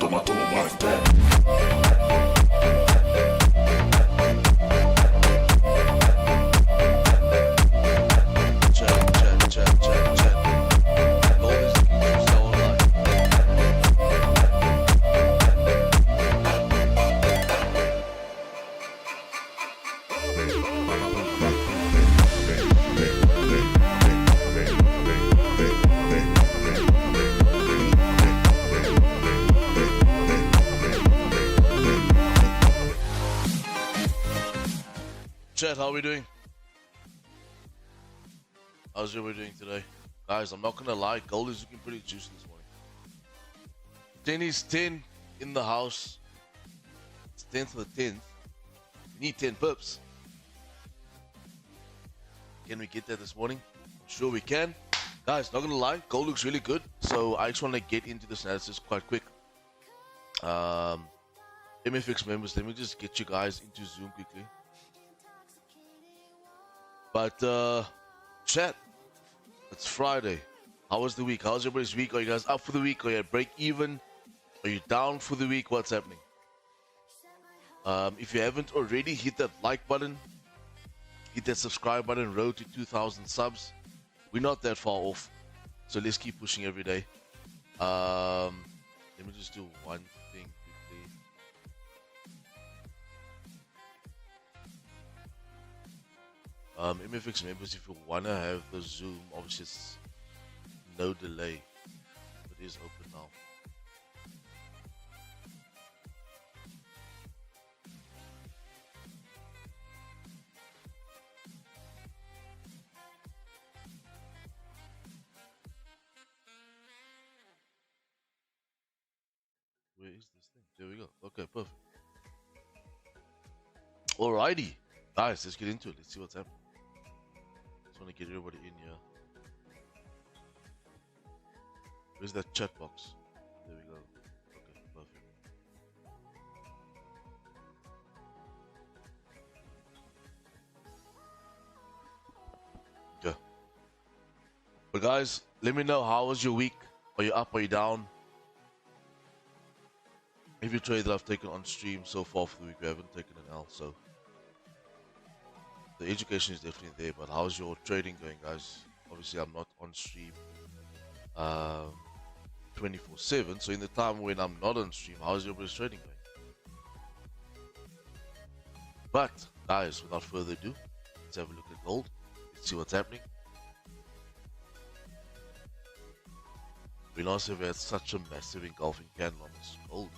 toma mais 10. Chat, how are we doing? How's everybody doing today? Guys, I'm not gonna lie, gold is looking pretty juicy this morning. 10 is 10 in the house. It's 10th of the 10th. We need 10 pips. Can we get that this morning? I'm sure we can. Guys, not gonna lie, gold looks really good. So I just want to get into this analysis quite quick. MFX members, let me just get you guys into Zoom quickly. But chat, it's Friday. How was the week? How's everybody's week? Are you guys up for the week? Are you at break even? Are you down for the week? What's happening? If you haven't already, hit that like button. Hit that subscribe button. Road to 2,000 subs. We're not that far off. So let's keep pushing every day. Let me just do one thing quickly. MFX members, if you want to have the Zoom, obviously it's no delay. It is open now. Where is this thing? There we go. Okay, perfect. Alrighty. Guys, let's get into it. Let's see what's happening. Just want to get everybody in here. Where's that chat box? There we go. Okay, perfect. Okay. But guys, let me know, how was your week? Are you up? Are you down? Every trade that I've taken on stream so far for the week, we haven't taken an L, so the education is definitely there. But how's your trading going, guys? Obviously, I'm not on stream 24/7, so in the time when I'm not on stream, how's everybody's trading going? But guys, without further ado, let's have a look at gold. Let's see what's happening. We last have had such a massive engulfing candle on this gold.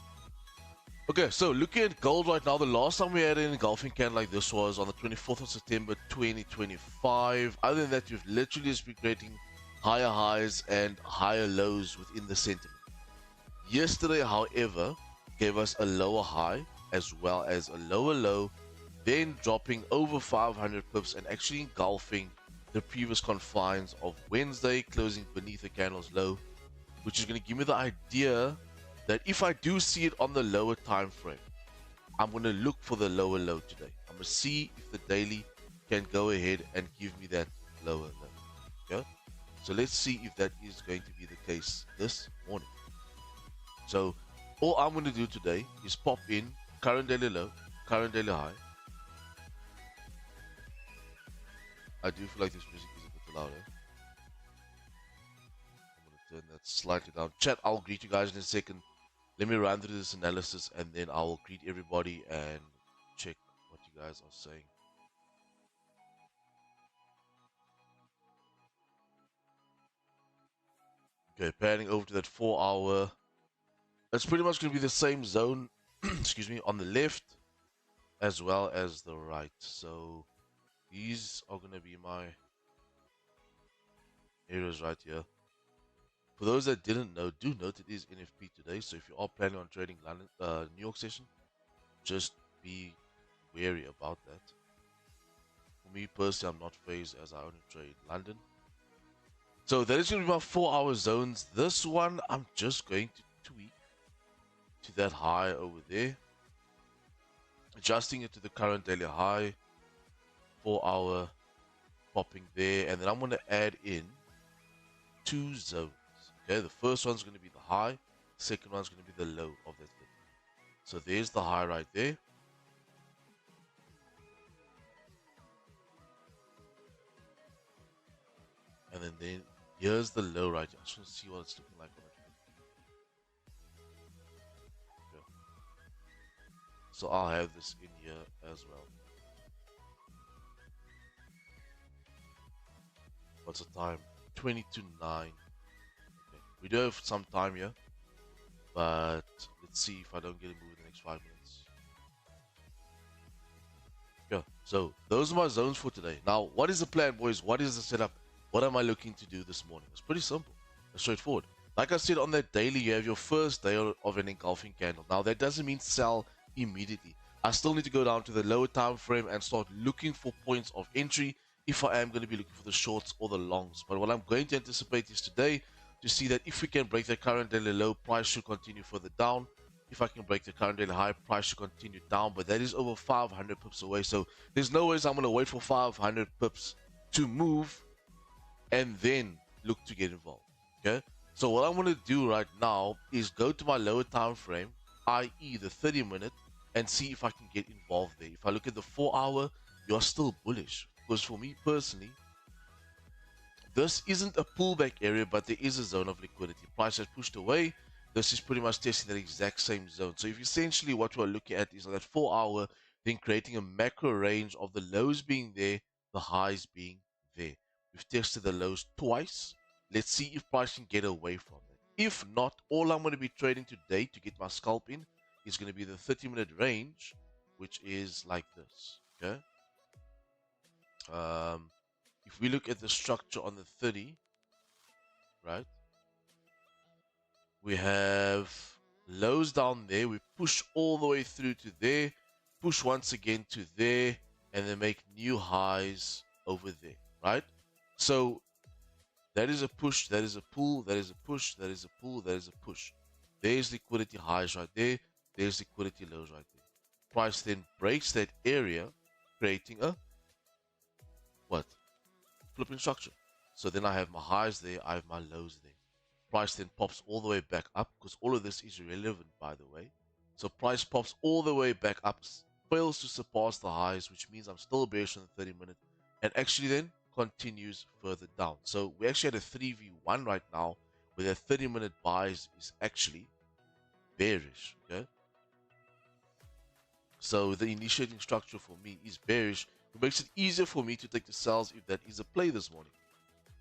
Okay, so looking at gold right now, the last time we had an engulfing candle like this was on the 24th of September 2025. Other than that, you've literally just been creating higher highs and higher lows within the sentiment. Yesterday, however, gave us a lower high as well as a lower low, then dropping over 500 pips and actually engulfing the previous confines of Wednesday, closing beneath the candle's low, which is going to give me the idea that if I do see it on the lower time frame, I'm going to look for the lower low today. I'm going to see if the daily can go ahead and give me that lower low. Okay? So let's see if that is going to be the case this morning. So all I'm going to do today is pop in current daily low, current daily high. I do feel like this music is a bit loud, eh? I'm going to turn that slightly down. Chat, I'll greet you guys in a second. Let me run through this analysis and then I will greet everybody and check what you guys are saying. Okay, panning over to that 4 hour. It's pretty much going to be the same zone, excuse me, on the left as well as the right. So these are going to be my areas right here. For those that didn't know, do note it is NFP today. So if you are planning on trading London, New York session, just be wary about that. For me personally, I'm not phased as I only trade London. So that is going to be my 4 hour zones. This one, I'm just going to tweak to that high over there. Adjusting it to the current daily high. 4 hour popping there. And then I'm going to add in 2 zones. Okay, the first one's going to be the high Second one's going to be the low of that 30. So there's the high right there. And then here's the low right here. I just want to see what it's looking like on it. Okay. So I'll have this in here as well. What's the time? 20 to 9. Okay. We do have some time here, but let's see if I don't get a move in the next 5 minutes. Yeah, so those are my zones for today. Now, what is the plan, boys? What is the setup? What am I looking to do this morning? It's pretty simple. It's straightforward. Like I said, on that daily, you have your first day of an engulfing candle. Now, that doesn't mean sell immediately. I still need to go down to the lower time frame and start looking for points of entry if I am going to be looking for the shorts or the longs. But what I'm going to anticipate is today to see that if we can break the current daily low, price should continue further down. If I can break the current daily high, price should continue down, but that is over 500 pips away. So there's no ways I'm going to wait for 500 pips to move and then look to get involved. Okay, so what I'm going to do right now is go to my lower time frame, i.e. the 30-minute, and see if I can get involved there. If I look at the 4-hour, you're still bullish, because for me personally, this isn't a pullback area, but there is a zone of liquidity. Price has pushed away. This is pretty much testing that exact same zone. So if essentially what we're looking at is on that 4-hour, then creating a macro range of the lows being there, the highs being there. We've tested the lows twice. Let's see if price can get away from it. If not, all I'm going to be trading today to get my scalp in is going to be the 30-minute range, which is like this. Okay. If we look at the structure on the 30, right? We have lows down there. We push all the way through to there, push once again to there, and then make new highs over there, right? So that is a push, that is a pull, that is a push, that is a pull, that is a push. There's liquidity highs right there. There's liquidity lows right there. Price then breaks that area, creating a what? Flipping structure. So then I have my highs there, I have my lows there. Price then pops all the way back up, because all of this is irrelevant, by the way. So price pops all the way back up, fails to surpass the highs, which means I'm still bearish on the 30-minute, and actually then continues further down. So we actually had a 3v1 right now, where that 30-minute buys is actually bearish. Okay. So the initiating structure for me is bearish. It makes it easier for me to take the sells if that is a play this morning.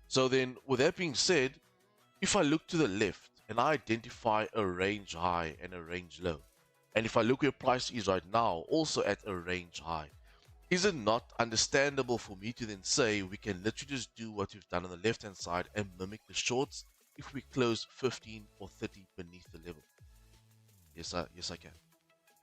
So then, with that being said, if I look to the left and I identify a range high and a range low, and if I look where price is right now, also at a range high, is it not understandable for me to then say we can literally just do what we've done on the left hand side and mimic the shorts if we close 15 or 30 beneath the level? Yes, I can.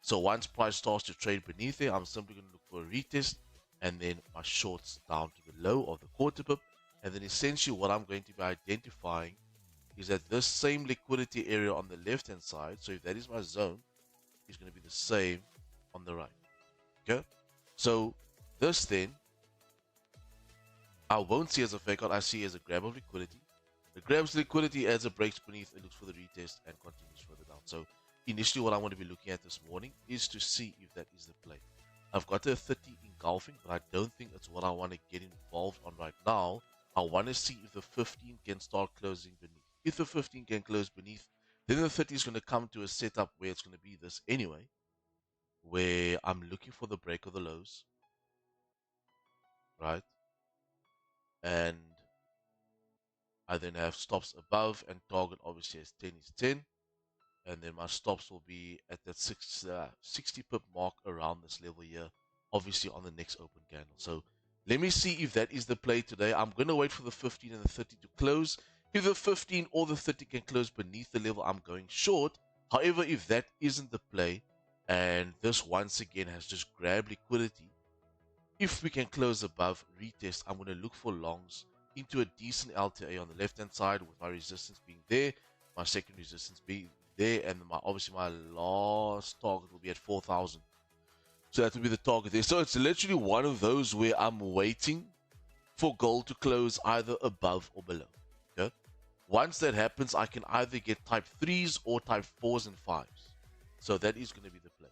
So once price starts to trade beneath it, I'm simply going to look for a retest and then my shorts down to the low of the quarter pip. And then essentially what I'm going to be identifying is that this same liquidity area on the left hand side, so if that is my zone, is going to be the same on the right. Okay, so this then I won't see as a fake out, I see as a grab of liquidity. It grabs liquidity as it breaks beneath, it looks for the retest and continues further down. So initially what I want to be looking at this morning is to see if that is the play. I've got a 30 engulfing, but I don't think it's what I want to get involved on right now. I want to see if the 15 can start closing beneath. If the 15 can close beneath, then the 30 is going to come to a setup where it's going to be this anyway, where I'm looking for the break of the lows, right? And I then have stops above, and target obviously as 10 is 10. And then my stops will be at that 60 pip mark around this level here, obviously on the next open candle. So let me see if that is the play today. I'm going to wait for the 15 and the 30 to close. If the 15 or the 30 can close beneath the level, I'm going short. However, if that isn't the play, and this once again has just grabbed liquidity, if we can close above retest, I'm going to look for longs into a decent LTA on the left hand side, with my resistance being there, my second resistance being there, and obviously my last target will be at 4,000. So that will be the target there. So it's literally one of those where I'm waiting for gold to close either above or below. Okay. Once that happens, I can either get type 3s or type 4s and 5s. So that is going to be the play.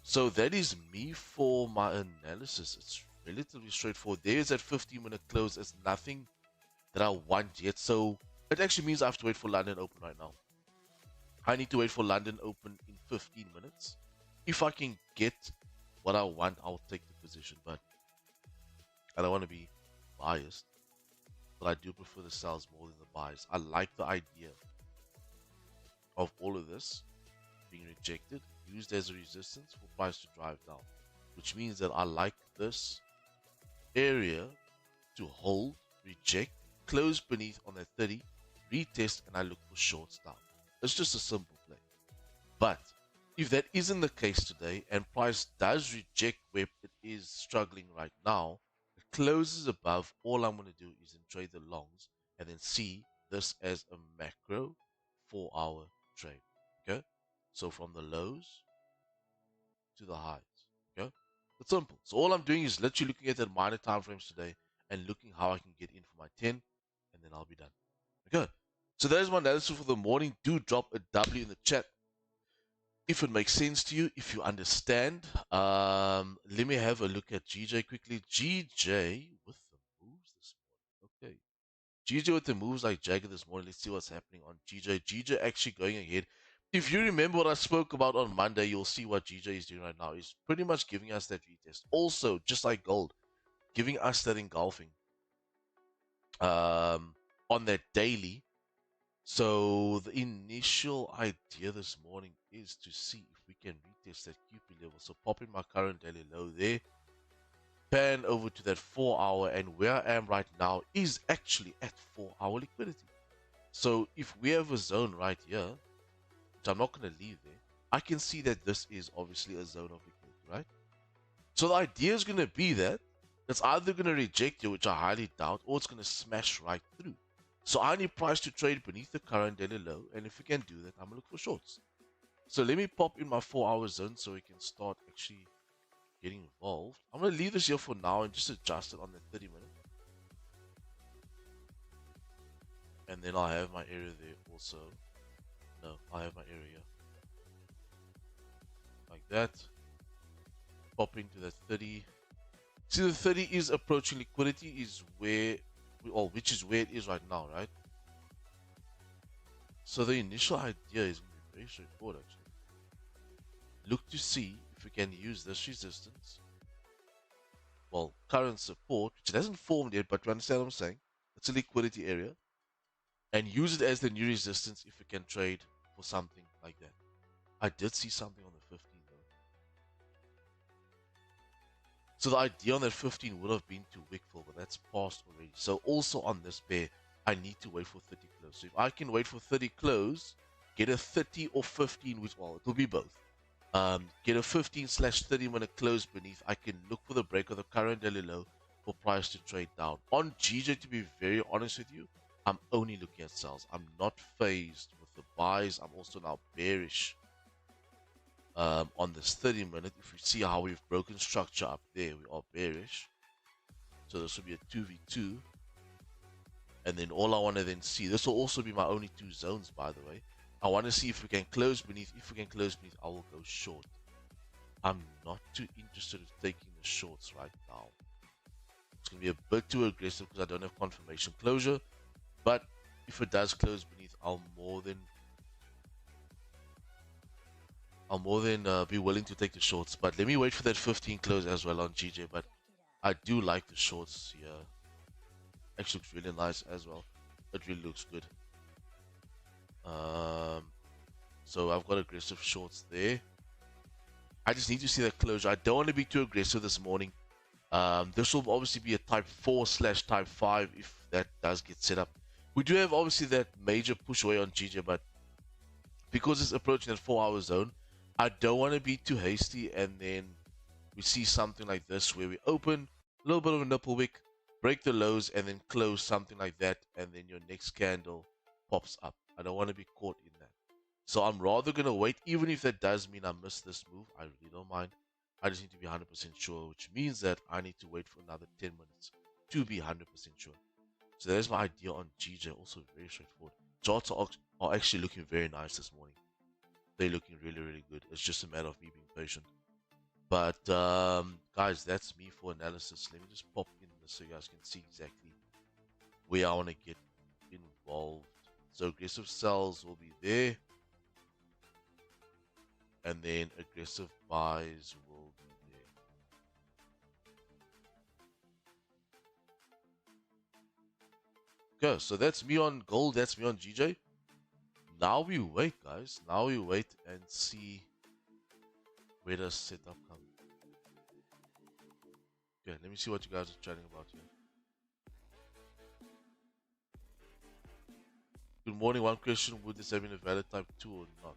So that is me for my analysis. It's relatively straightforward. There's that 15-minute close. It's nothing that I want yet. So it actually means I have to wait for London Open right now. I need to wait for London Open in 15 minutes. If I can get what I want, I'll take the position. But I don't want to be biased. But I do prefer the sells more than the buys. I like the idea of all of this being rejected, used as a resistance for price to drive down. Which means that I like this area to hold, reject, close beneath on that 30, retest, and I look for shorts down. It's just a simple play. But if that isn't the case today and price does reject where it is struggling right now, it closes above, all I'm going to do is then trade the longs and then see this as a macro 4-hour trade. Okay? So from the lows to the highs. Okay? It's simple. So all I'm doing is literally looking at the minor time frames today and looking how I can get in for my 10, and then I'll be done. Okay? So that is my analysis for the morning. Do drop a W in the chat if it makes sense to you, if you understand. Let me have a look at GJ quickly. GJ with the moves this morning. Okay. GJ with the moves like Jagger this morning. Let's see what's happening on GJ. GJ actually going ahead. If you remember what I spoke about on Monday, you'll see what GJ is doing right now. He's pretty much giving us that retest. Also, just like gold, giving us that engulfing on that daily. So the initial idea this morning is to see if we can retest that QP level. So pop in my current daily low there, pan over to that 4-hour, and where I am right now is actually at 4-hour liquidity. So if we have a zone right here, which I'm not going to leave there, I can see that this is obviously a zone of liquidity, right? So the idea is going to be that it's either going to reject you, which I highly doubt, or it's going to smash right through. So I need price to trade beneath the current daily low, and if we can do that, I'm going to look for shorts. So let me pop in my 4-hour zone so we can start actually getting involved. I'm going to leave this here for now and just adjust it on the 30-minute. And then I'll have my area there also. No, I have my area like that. Pop into that 30. See, the 30 is approaching liquidity, is where which is where it is right now, right? So the initial idea is going to be very straightforward actually. Look to see if we can use this resistance, well, current support, which hasn't formed yet, but you understand what I'm saying? It's a liquidity area, and use it as the new resistance if we can trade for something like that. I did see something on the 15 though. So the idea on that 15 would have been to wick fill, but that's passed already. So also on this pair, I need to wait for 30 close. So if I can wait for 30 close, get a 30 or 15, which, well, it will be both. Get a 15/30 minute close beneath. I can look for the break of the current daily low for price to trade down. On GJ, to be very honest with you, I'm only looking at sells. I'm not phased with the buys. I'm also now bearish on this 30-minute. If you see how we've broken structure up there, we are bearish. So this will be a 2v2. And then all I want to then see, this will also be my only two zones, by the way. I want to see if we can close beneath. If we can close beneath, I will go short. I'm not too interested in taking the shorts right now. It's going to be a bit too aggressive because I don't have confirmation closure. But if it does close beneath, I'll more than be willing to take the shorts. But let me wait for that 15 close as well on GJ. But I do like the shorts here. Actually looks really nice as well. It really looks good. So I've got aggressive shorts there. I just need to see that closure. I don't want to be too aggressive this morning. This will obviously be a type 4/type 5 if that does get set up. We do have obviously that major push away on GJ, but because it's approaching that 4-hour zone, I don't want to be too hasty and then we see something like this where we open a little bit of a nipple wick, break the lows, and then close something like that, and then your next candle pops up. I don't want to be caught in that. So I'm rather going to wait, even if that does mean I miss this move. I really don't mind. I just need to be 100% sure, which means that I need to wait for another 10 minutes to be 100% sure. So there's my idea on GJ. Also very straightforward. Charts are actually looking very nice this morning. They're looking really, really good. It's just a matter of me being patient. But guys, that's me for analysis. Let me just pop in this so you guys can see exactly where I want to get involved. So aggressive sells will be there, and then aggressive buys will be there. Okay, so that's me on gold. That's me on GJ. Now we wait, guys. Now we wait and see where does setup come. Okay, let me see what you guys are chatting about here. Good morning. One question: would this have been a valid type 2 or not?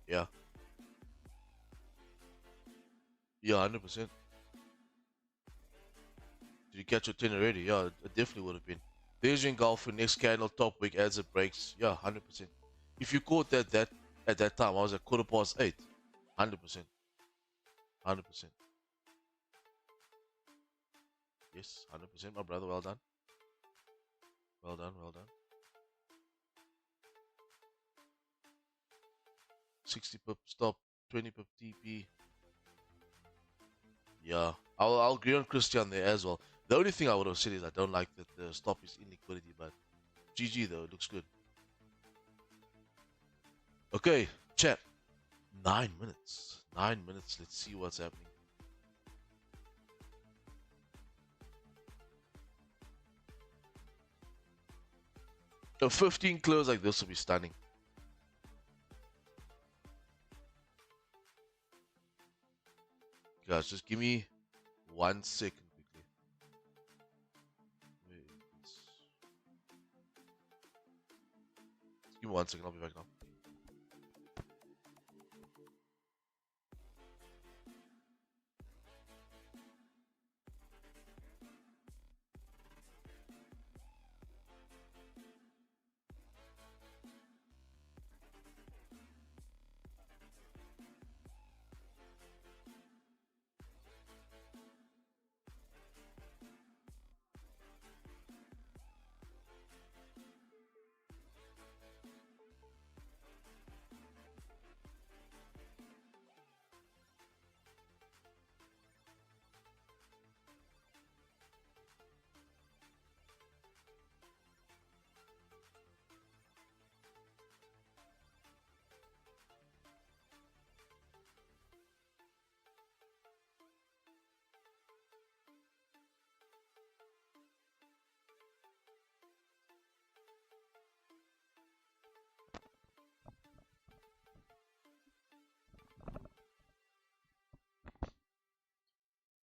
Yeah. Yeah, 100%. Did you catch your 10 already? Yeah, it definitely would have been. There's your golf for next candle, top wick as it breaks. Yeah, 100%. If you caught that at that time, I was at 8:15. 100%. 100%. Yes, 100%, my brother. Well done. Well done, well done. 60 pip stop, 20 pip TP. Yeah, I'll agree on Christian there as well. The only thing I would have said is I don't like that the stop is in liquidity, but GG though, it looks good. Okay, chat. 9 minutes. 9 minutes. Let's see what's happening. A 15 close like this will be stunning. Guys, just give me 1 second quickly. Wait, just give me 1 second, I'll be back now.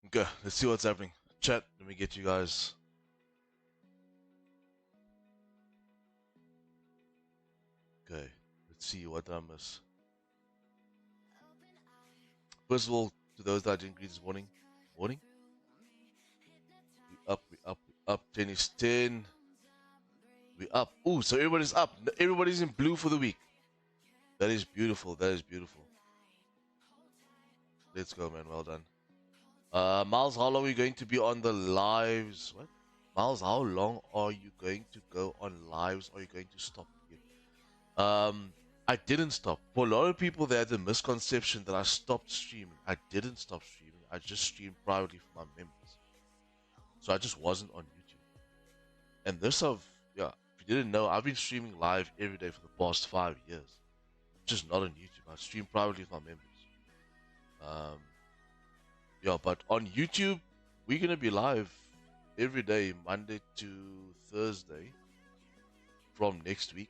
Okay, let's see what's happening. Chat, let me get you guys. Okay, let's see what I miss. First of all, to those that I didn't greet this morning, morning. We up, we up, we up. 10 is 10. We up. Ooh, so everybody's up. Everybody's in blue for the week. That is beautiful. That is beautiful. Let's go, man. Well done. Miles, how long are you going to be on the lives? What? Miles, how long are you going to go on lives? Are you going to stop again? I didn't stop. For a lot of people, they had the misconception that I stopped streaming. I didn't stop streaming. I just streamed privately for my members. So I just wasn't on YouTube. And this yeah, if you didn't know, I've been streaming live every day for the past 5 years. Just not on YouTube. I stream privately with my members. Um, yeah, but on YouTube, we're gonna be live every day, Monday to Thursday, from next week.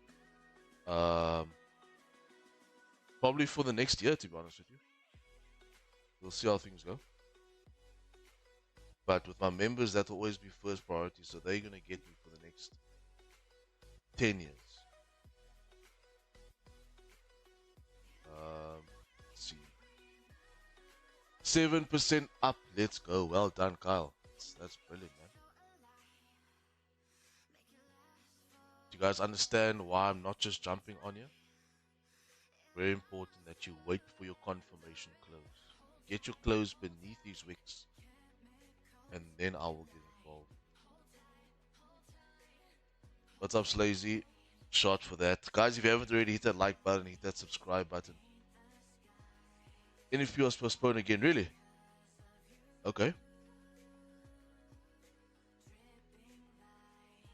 Probably for the next year, to be honest with you. We'll see how things go. But with my members, that will always be first priority, so they're gonna get me for the next 10 years. Let's see. 7% up. Let's go. Well done, Kyle. That's brilliant, man. Do you guys understand why I'm not just jumping on you? Very important that you wait for your confirmation close. Get your close beneath these wicks and then I will get involved. What's up, Slazy? Shot for that. Guys, if you haven't already, hit that like button, hit that subscribe button. Interview was postponed again, really? Okay.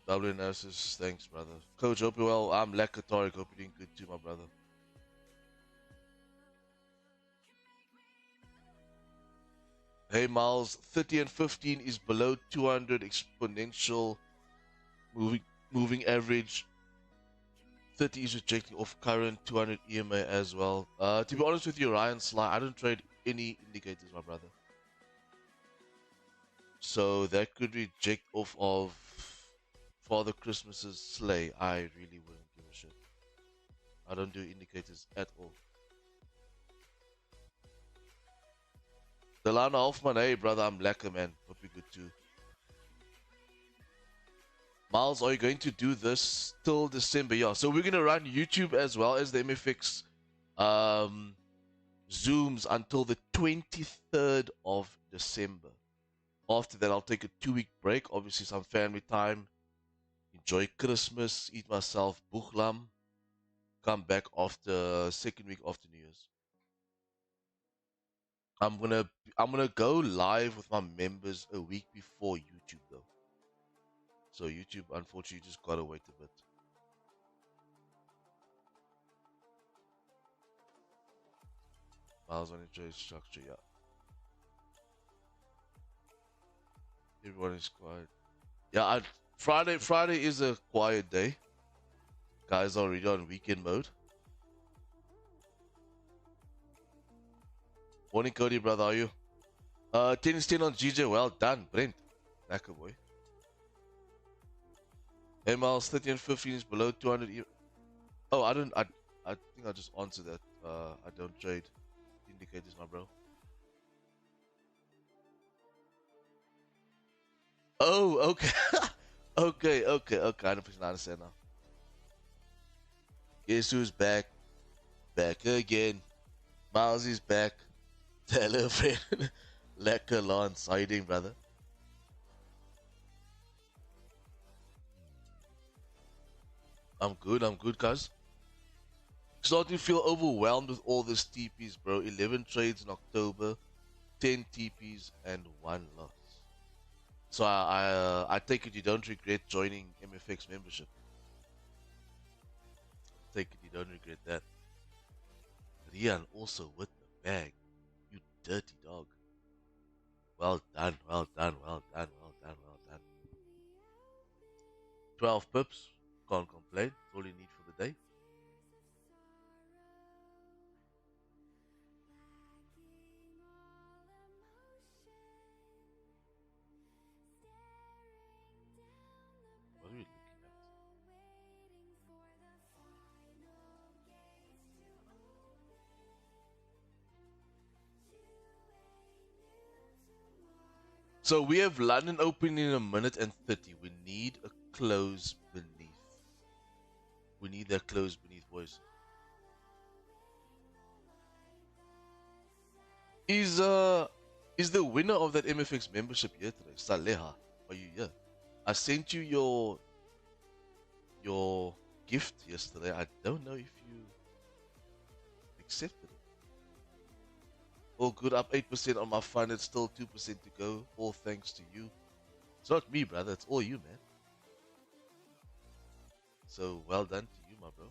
W analysis, thanks, brother. Coach, hope you well. I'm Lakatoric. Hope you're doing good too, my brother. Hey, Miles, 30 and 15 is below 200 exponential moving moving average. 30 is rejecting off current 200 EMA as well. To be honest with you, Ryan Sly, I don't trade any indicators, my brother. So that could reject off of Father Christmas's sleigh. I really wouldn't give a shit. I don't do indicators at all. Delana Hoffman, hey brother, I'm lekker, man. Hope you're good too. Miles, are you going to do this till December? Yeah, so we're gonna run YouTube as well as the MFX Zooms until the 23rd of December. After that, I'll take a 2-week break. Obviously, some family time. Enjoy Christmas. Eat myself buchlam. Come back after second week after New Year's. I'm gonna I'm gonna go live with my members a week before YouTube though. So YouTube, unfortunately, just gotta wait a bit. Miles on trade structure, yeah. Everyone is quiet. Yeah, Friday is a quiet day. Guys are already on weekend mode. Morning, Cody, brother. Are you? 10 is 10 on GJ. Well done, Brent. Lekker boy. Hey, Miles, 30 and 15 is below 200. Oh, I think I just answered that. I don't trade indicators, my bro. Oh, okay. Okay. 100% understand now. Guess who's back? Back again. Miles is back. Tell a friend. Lekker Lance. How you doing, brother? I'm good, cuz. Starting to feel overwhelmed with all these TPs, bro. 11 trades in October, 10 TPs, and 1 loss. So I take it you don't regret joining MFX membership. Take it you don't regret that. Rian also with the bag. You dirty dog. Well done, well done, well done, well done, well done. 12 pips. Can't complain. That's all you need for the day. What are we looking at? So we have London open in a minute and 30. We need a close beneath. We need that close beneath, boys. Is uh is the winner of that MFX membership here today? Saleha, are you here? I sent you your gift yesterday. I don't know if you accepted it. All good, up 8% on my fund. It's still 2% to go. All thanks to you. It's not me, brother. It's all you, man. So well done to you, my bro.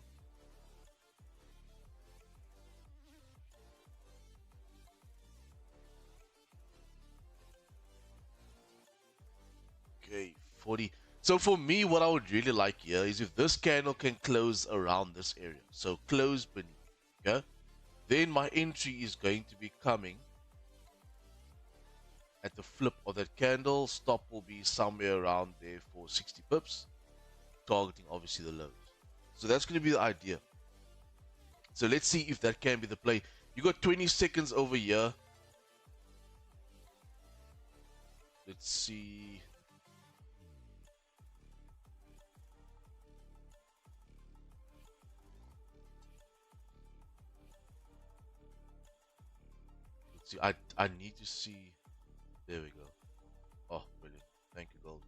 Okay, 40. So for me, what I would really like here is if this candle can close around this area. So close beneath. Yeah. Then my entry is going to be coming at the flip of that candle. Stop will be somewhere around there for 60 pips, targeting obviously the lows. So that's going to be the idea. So let's see if that can be the play. You got 20 seconds over here. Let's see. Let's see. I need to see. There we go. Oh, Thank you, gold.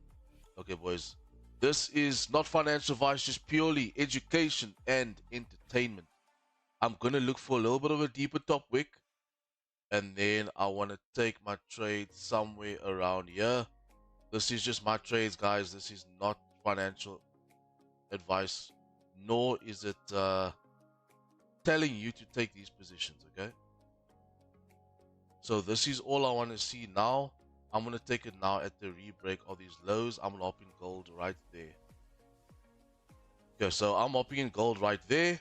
Okay, boys. This is not financial advice, just purely education and entertainment. I'm gonna look for a little bit of a deeper top wick, and then I want to take my trade somewhere around here. This is just my trades, guys. This is not financial advice, nor is it telling you to take these positions, okay? So this is all I want to see now. I'm going to take it now at the re-break of these lows. I'm going to hop in gold right there. Okay, so I'm hopping in gold right there.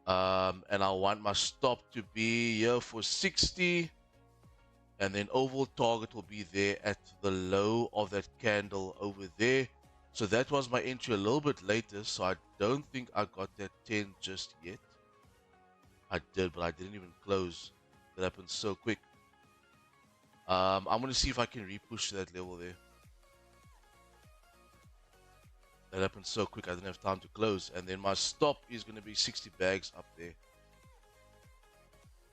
And I want my stop to be here for 60. And then overall target will be there at the low of that candle over there. So that was my entry a little bit later. So I don't think I got that 10 just yet. I did, but I didn't even close. That happened so quick. I'm going to see if I can re-push that level there. That happened so quick, I didn't have time to close. And then my stop is going to be 60 bags up there.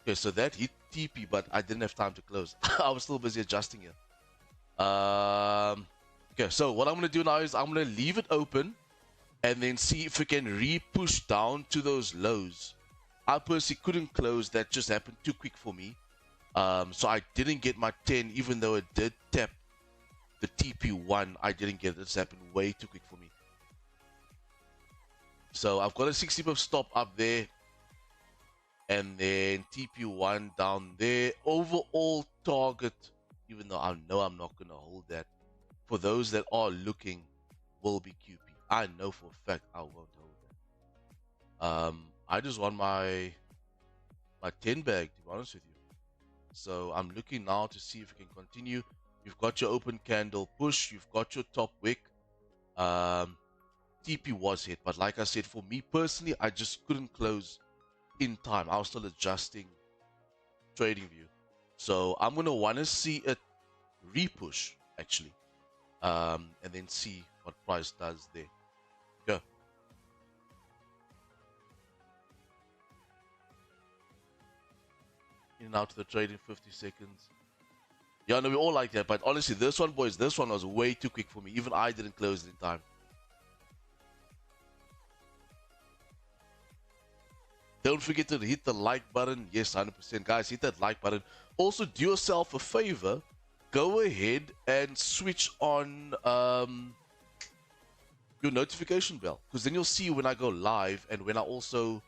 Okay, so that hit TP, but I didn't have time to close. I was still busy adjusting here. Okay, so what I'm going to do now is I'm going to leave it open and then see if we can re-push down to those lows. I personally couldn't close. That just happened too quick for me. So I didn't get my 10, even though it did tap the TP1. I didn't get it. This happened way too quick for me. So I've got a 60 pip stop up there. And then TP1 down there. Overall target, even though I know I'm not going to hold that, for those that are looking, will be QP. I know for a fact I won't hold that. I just want my 10 bag, to be honest with you. So I'm looking now to see if we can continue. You've got your open candle push. You've got your top wick. TP was hit, but like I said, for me personally, I just couldn't close in time. I was still adjusting trading view. So I'm going to want to see it re-push, actually. And then see what price does there. Go. In and out to the trade in 50 seconds. Yeah, no, we all like that. But honestly, this one, boys, this one was way too quick for me. Even I didn't close it in time. Don't forget to hit the like button. Yes, 100%. Guys, hit that like button. Also, do yourself a favor. Go ahead and switch on your notification bell. Because then you'll see when I go live and when I also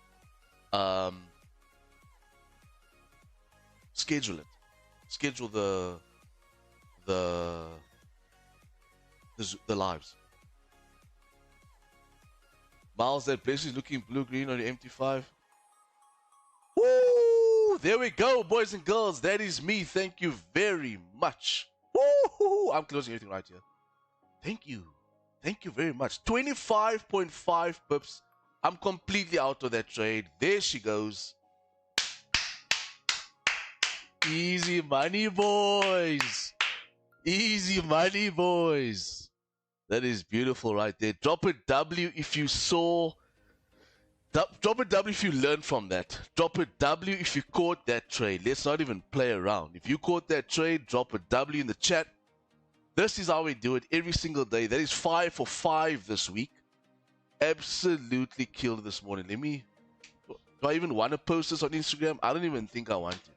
schedule it. Schedule the lives. Miles, that place is looking blue-green on the MT5. Woo! There we go, boys and girls. That is me. Thank you very much. Woo! I'm closing everything right here. Thank you. Thank you very much. 25.5 pips. I'm completely out of that trade. There she goes. Easy money, boys. Easy money, boys. That is beautiful right there. Drop a W if you saw. Drop a W if you learned from that. Drop a W if you caught that trade. Let's not even play around. If you caught that trade, drop a W in the chat. This is how we do it every single day. That is 5 for 5 this week. Absolutely killed this morning. Do I even want to post this on Instagram? I don't even think I want to.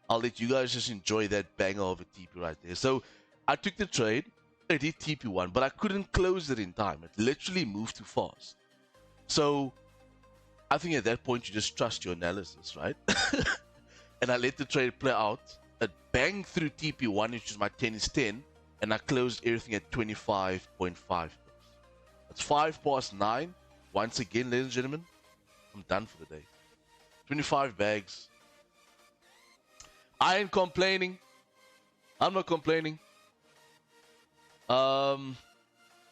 I'll let you guys just enjoy that banger of a TP right there. So I took the trade. I did TP1, but I couldn't close it in time. It literally moved too fast. So I think at that point you just trust your analysis, right? And I let the trade play out. It banged through TP1, which is my 10 is 10, and I closed everything at 25.5. That's 5 past 9. Once again, ladies and gentlemen, I'm done for the day. 25 bags. I ain't complaining. I'm not complaining.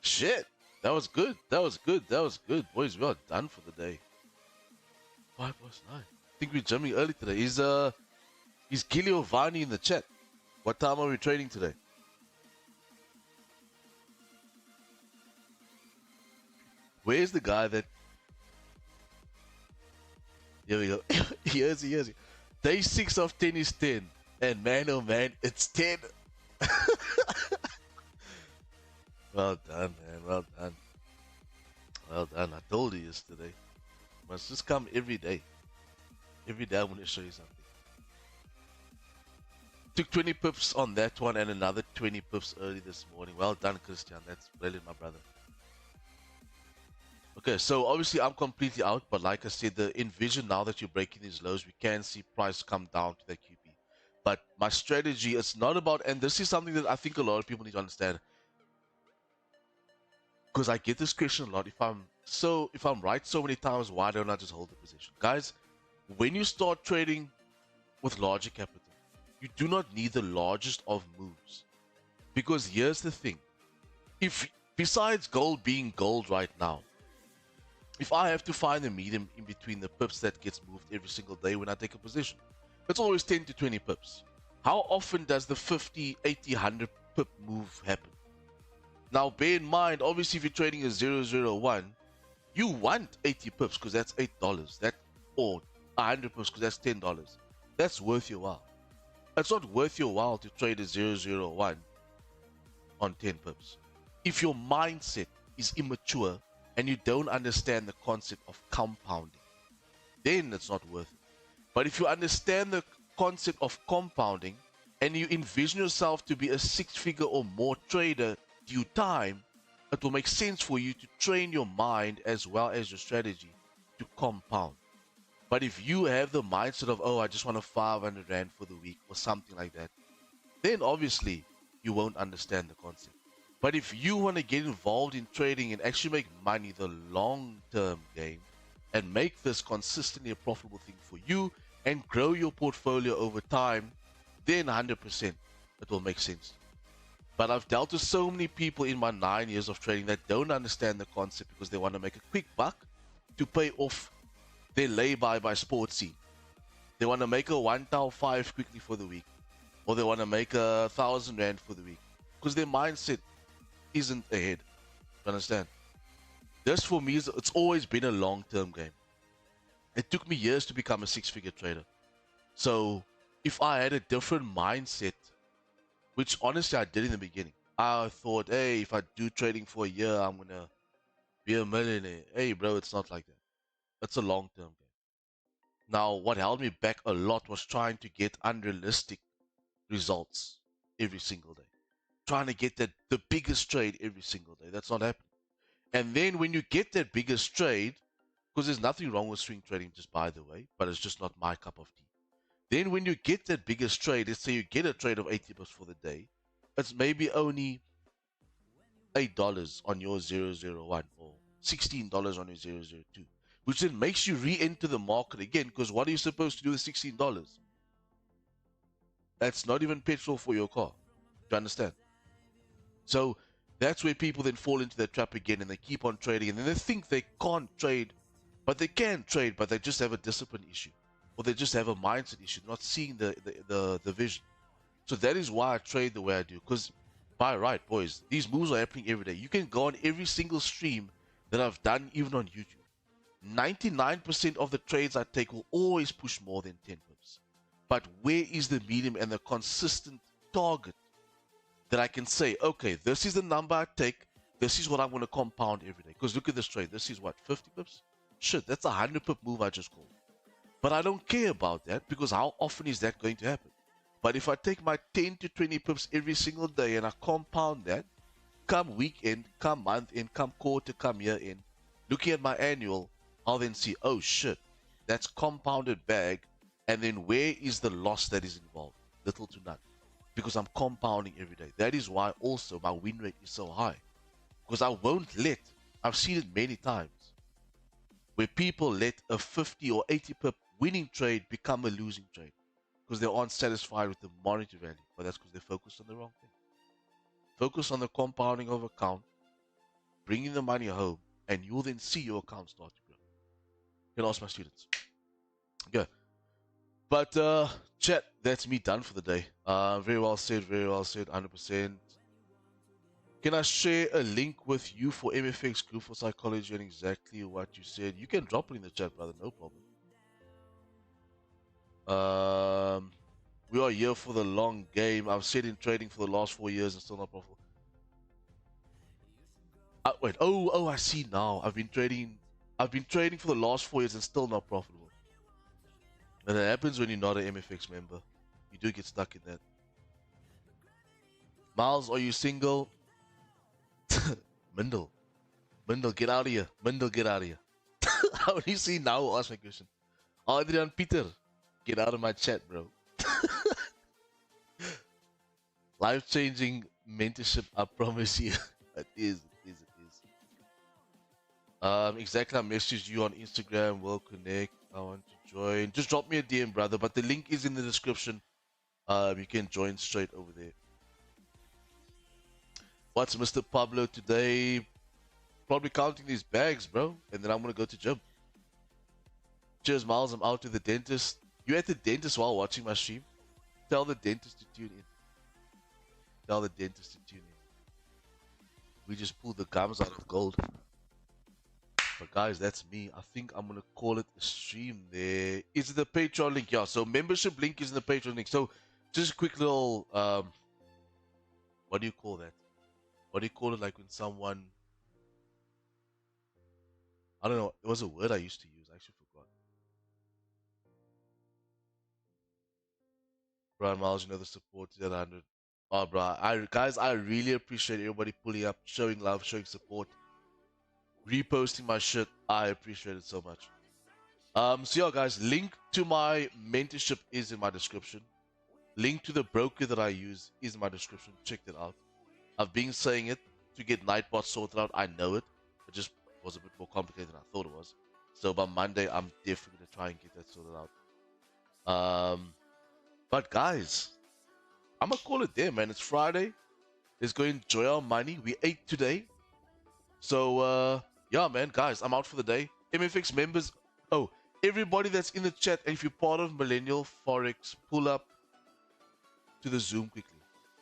Shit. That was good. That was good. That was good. Boys, we are done for the day. 5 past 9. I think we're jumping early today. Is Giovanni in the chat? What time are we trading today? Where's the guy that... Here we go. Here's he. Day 6 of 10 is 10. And man, oh man, it's 10. Well done, man. Well done. Well done. I told you yesterday. Must just come every day. Every day I'm going to show you something. Took 20 pips on that one and another 20 pips early this morning. Well done, Christian. That's brilliant, my brother. Okay, so obviously I'm completely out, but like I said, the envision now that you're breaking these lows, we can see price come down to that QP. But my strategy is not about, and this is something that I think a lot of people need to understand, because I get this question a lot. If I'm right so many times, why don't I just hold the position? Guys, when you start trading with larger capital, you do not need the largest of moves. Because here's the thing. If besides gold being gold right now, if I have to find the medium in between the pips that gets moved every single day when I take a position, it's always 10 to 20 pips. How often does the 50, 80, 100 pip move happen? Now, bear in mind, obviously, if you're trading a 001, you want 80 pips because that's $8. Or 100 pips because that's $10. That's worth your while. It's not worth your while to trade a 001 on 10 pips. If your mindset is immature and you don't understand the concept of compounding, then it's not worth it. But if you understand the concept of compounding and you envision yourself to be a six-figure or more trader due time, it will make sense for you to train your mind as well as your strategy to compound. But if you have the mindset of, oh, I just want a 500 Rand for the week or something like that, then obviously you won't understand the concept. But if you want to get involved in trading and actually make money the long term game and make this consistently a profitable thing for you and grow your portfolio over time, then 100% it will make sense. But I've dealt with so many people in my 9 years of trading that don't understand the concept because they want to make a quick buck to pay off their lay-by sportsy. They want to make a 1,500 quickly for the week, or they want to make 1,000 Rand for the week because their mindset isn't ahead. You understand? This for me it's always been a long-term game. It took me years to become a six-figure trader. So if I had a different mindset, which honestly I did in the beginning, I thought, hey, if I do trading for a year, I'm gonna be a millionaire. Hey, bro, it's not like that. It's a long-term game. Now, what held me back a lot was trying to get unrealistic results every single day. Trying to get the biggest trade every single day. That's not happening. And then when you get that biggest trade, because there's nothing wrong with swing trading, just by the way, but it's just not my cup of tea. Then when you get that biggest trade, let's say you get a trade of 80 bucks for the day, it's maybe only $8 on your 001 or $16 on your 002, which then makes you re-enter the market again, because what are you supposed to do with $16? That's not even petrol for your car. Do you understand? So that's where people then fall into that trap again and they keep on trading and then they think they can't trade, but they can trade, but they just have a discipline issue or they just have a mindset issue, not seeing the vision. So that is why I trade the way I do, because by right, boys, these moves are happening every day. You can go on every single stream that I've done, even on YouTube. 99% of the trades I take will always push more than 10 pips. But where is the medium and the consistent target that I can say, okay, this is the number I take. This is what I'm going to compound every day. Because look at this trade. This is what, 50 pips? Shit, that's a 100 pip move I just called. But I don't care about that because how often is that going to happen? But if I take my 10 to 20 pips every single day and I compound that, come weekend, come month end, come quarter, come year end, looking at my annual, I'll then see, oh shit, that's compounded bag. And then where is the loss that is involved? Little to none. Because I'm compounding every day. That is why also my win rate is so high. Because I won't let, I've seen it many times, where people let a 50 or 80 pip winning trade become a losing trade. Because they aren't satisfied with the monetary value. But that's because they focused on the wrong thing. Focus on the compounding of account, bringing the money home, and you'll then see your account start to grow. You can ask my students. Okay. But chat, that's me done for the day. Very well said, 100%. Can I share a link with you for MFX group for psychology and exactly what you said? You can drop it in the chat, brother, no problem. We are here for the long game. I've said in trading for the last 4 years and still not profitable. Wait. Oh, I see now. I've been trading for the last 4 years and still not profitable. And it happens when you're not an MFX member. You do get stuck in that. Miles, are you single? Mindle, get out of here. Mindle, get out of here. How do you see now? Ask my question. Adrian Peter, get out of my chat, bro. Life-changing mentorship, I promise you. It is. Exactly. I messaged you on Instagram. We'll connect. I want to join. Just drop me a DM, brother. But the link is in the description. You can join straight over there. What's Mr. Pablo today? Probably counting these bags, bro. And then I'm gonna go to gym. Cheers, Miles. I'm out to the dentist. You at the dentist while watching my stream? Tell the dentist to tune in. Tell the dentist to tune in. We just pulled the gums out of gold. But guys, that's me. I think I'm gonna call it a stream there. Is it the Patreon link? Yeah, so membership link is in the Patreon link. So just a quick little what do you call that? What do you call it like when someone, I don't know, it was a word I used to use. I actually forgot. Brian Miles, you know the support is at 100. Oh, bro, guys, I really appreciate everybody pulling up, showing love, showing support, reposting my shit. I appreciate it so much. So yeah, guys, link to my mentorship is in my description. Link to the broker that I use is in my description. Check that out. I've been saying it to get Nightbot sorted out. I know it. It just was a bit more complicated than I thought it was. So by Monday, I'm definitely going to try and get that sorted out. But guys, I'm going to call it there, man. It's Friday. Let's go enjoy our money. We ate today. So, yeah, man, guys, I'm out for the day. MFX members. Oh, everybody that's in the chat, and if you're part of Millennial Forex, pull up to the Zoom quickly.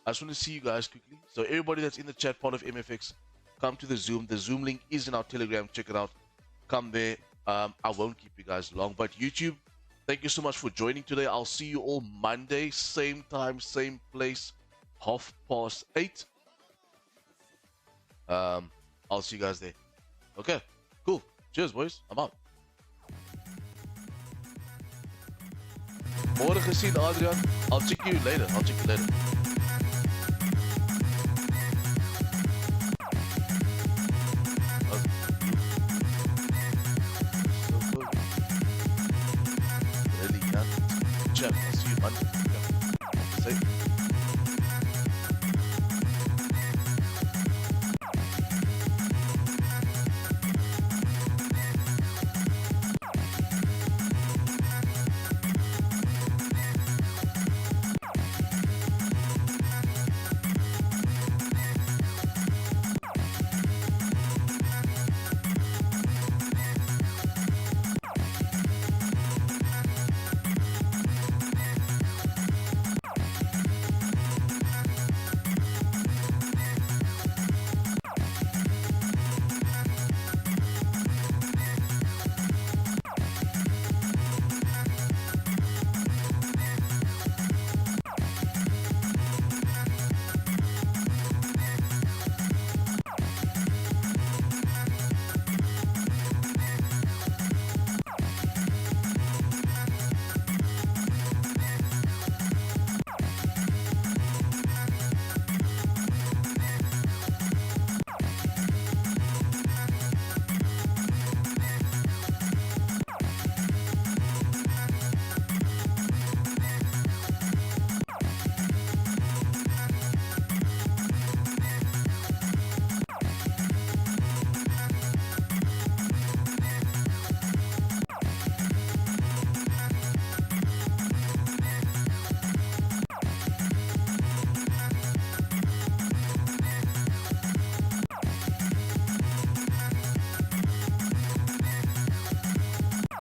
I just want to see you guys quickly. So everybody that's in the chat, part of MFX, come to the Zoom. The Zoom link is in our Telegram. Check it out. Come there. I won't keep you guys long. But YouTube, thank you so much for joining today. I'll see you all Monday. Same time, same place. 8:30. I'll see you guys there. Okay, cool. Cheers, boys. I'm out. Morgen gezien, Adrian. I'll check you later. Really, yeah. Check. I'll see you Monday.